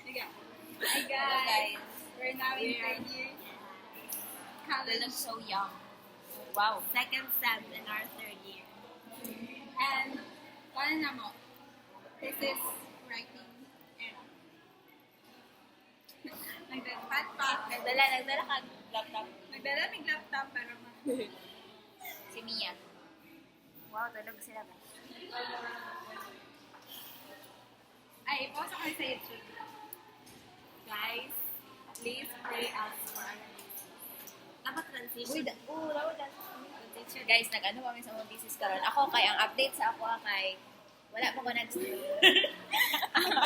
Sige. Hi guys. We're now in third year. They look so young. Wow. Second sem in our third year. And, paano na mo? This is writing and nagdagpat. Nagdala ka laptop. Nagdala may laptop para Si Mia. Wow, tulog sila ba? Ay, post ako sa YouTube. Guys, please pray us for our dapat transition. Guys, nag-ano kami sa mga thesis karon. Ako kay ang update sa ako kay wala pa ko nag-start.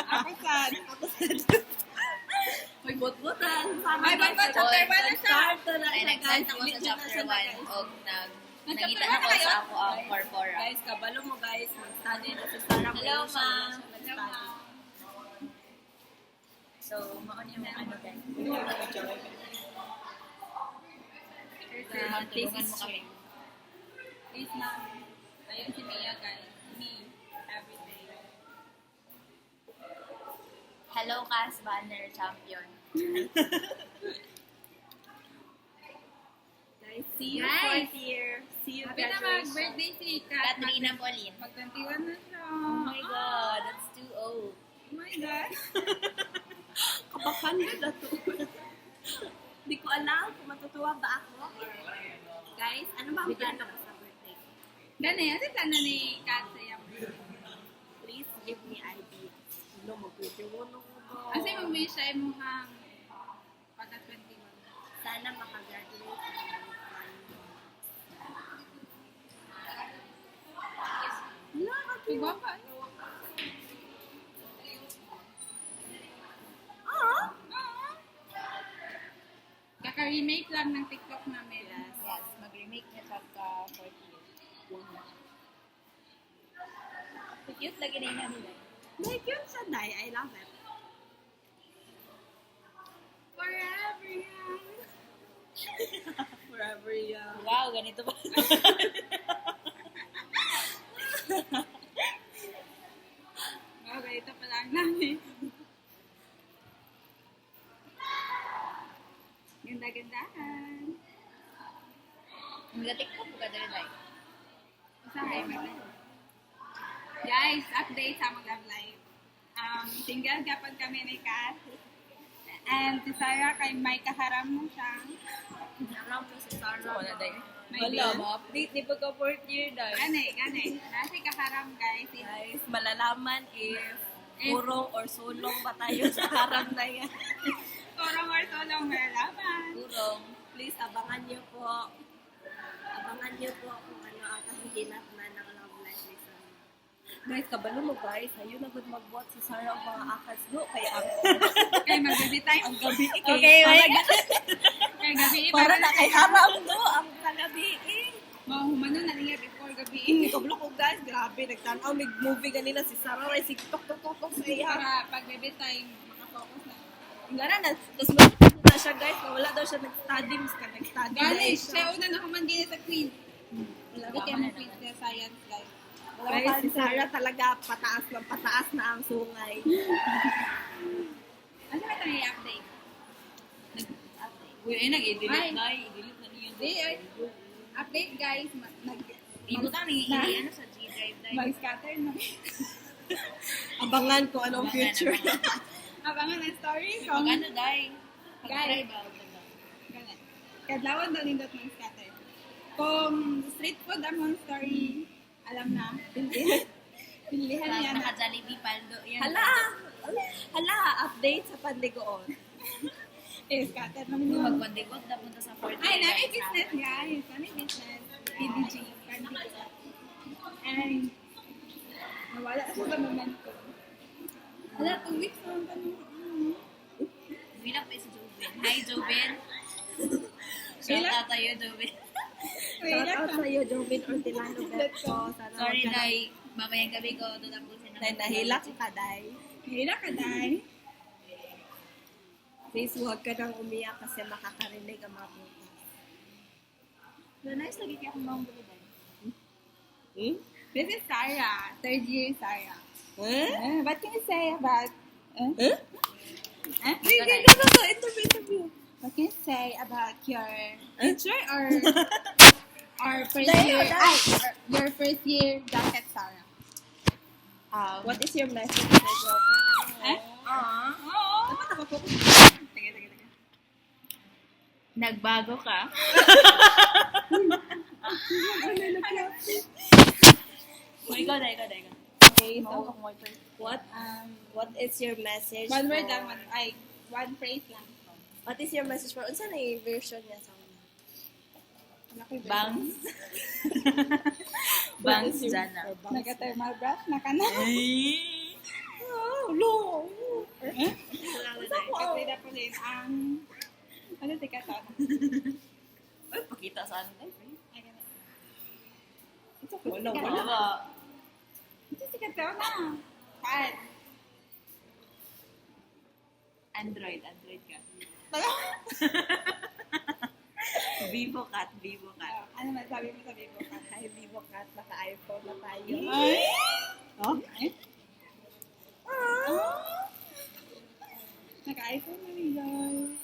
Ako sad. May bot-botan. May bot-bot, chapter 1 na siya. Ay, nag-start ako sa chapter 1 o nangita na ko sa ako ang corpora. Guys, kabalo mo guys. Mag-study na si Sarah. Hello, ma'am. Hello, ma'am. So, maon yung ano guys. Tulungan mo kami. Please, ma'am. Ayun si Mia, guys. Me, everyday. Hello, Cass Banner Champion. Guys, see you Guys. fourth year. See you Happy na graduation. mag-birthday si Kat. Katrina Pauline. Mag-21 na siya. Oh my God, that's too old. Oh my God. Kapakan na to. Hindi ko alam kung matutuwa ba ako. Guys, ano ba ang plano ko sa birthday? Gani, ano plano ni Kat sa iyang Please give me ideas. Ano, mag-21 ako ba? Kasi mag-wish siya mo hang pagka-21. Sana makagraduate ako. Wala, Diba pa? Ah! Kaka-remake lang ng TikTok namin. Yes, mag-remake na siya ka 4th year. Cute lagi na yung nila. Like yun sa Dai, I love it. Forever young. Forever young. Wow, ganito ba? Okay, ito pa lang namin. Ganda-gandahan. Ang TikTok ko ka dali. Isang live. Guys, update sa mag-love live. Single kapag kami ni Kat. And si Sarah kay may kaharam mo siya. Alam mo si Sarah. Wala dahil. May Wala, deal. ma-update ni pagka 4th year dahil. Gani. Nasi kaharam guys. Guys, malalaman if urong or sulong ba tayo sa harap na yan. Torong or tolong malaman. Turong. Please, abangan niyo po. Abangan niyo po kung ano ang kahihinat na ng love life ni Sarah. Guys, kabalo mo guys. Ayun na good magbuhat si Sarah ang mga akas do. Kaya ang Kay mag-baby time. ang gabi Okay, wait. Kay gabi. para na kay haram do. Ang kagabi Mahumano na niya before gabi. Kabalo ko guys. Grabe. Nagtanaw. May movie ganina si Sarah. Ay, si tok sa iya. Para pag baby time, makafocus na. Nga na. Tapos na siya guys. Wala daw siya nag-study. Mas ka nag-study. Gani, siya una na humangin sa queen. Wala Sabi kayo mo quiz sa science guys. Guys, si Sarah talaga pataas na ang sungay. Ano ba tayo i-update? Uy, ay nag-delete Ay. na. I-delete na niyo. Update guys. Ibutan ni ano sa G-Drive dahil. Mag-scatter na. Abangan ko anong future. Abangan ang story Pag kung ano dahil. Guys. Ganun. Kadlawan daw nindot ng scatter. Kung street food ang mga story, alam na. Pilihan niya na. Naka-Jollibee paldo. Yan. Hala, update sa Pandigoon. Scatter naman yun. Pag-pandigot na punta sa 4th year. Ay, nami business guys. Nami business. PDG. And, nawala sa momento. Wala, 2 weeks naman pa nung Bilang pa si Joven. Hi, Joven. Shout Bilang? out tayo, Joven. Shout out sa iyo, Jovin Ortilano Betco. Sana Sorry, wag ka Day. Mamayang gabi ko, doon ang pusin na- nahilak ka, Day. Hila ka, Day. Please, huwag ka nang umiyak kasi makakarinig ang mga puta. So, nice lagi kaya kung mga bulidan. Hmm? This is Sarah. 3rd year Sarah. What can you say about... Interview. What can you say about your teacher or first Dahil year? wala. Your first year jacket, Sarah. What is your message to the job? Dapat ako po. Sige. Nagbago ka? Ikaw na. Okay, so, What is your message? one word for- lang, one phrase lang. What is your message for unsa na yung version niya sa una? Bangs. Bangs dyan na. Nag-thermal brush na ka na. Kasi na po din ang... Ano tika to? Uy, pakita sa ano guys. Ay, ganun. Wala. Wala. Ito tika to na. Kat. Android ka. Vivo cat. Ano man sabi mo sa Vivo Kat? Ay, Vivo Cat, naka-iPhone na tayo. Ay! Oh? Naka-iPhone na rin, guys.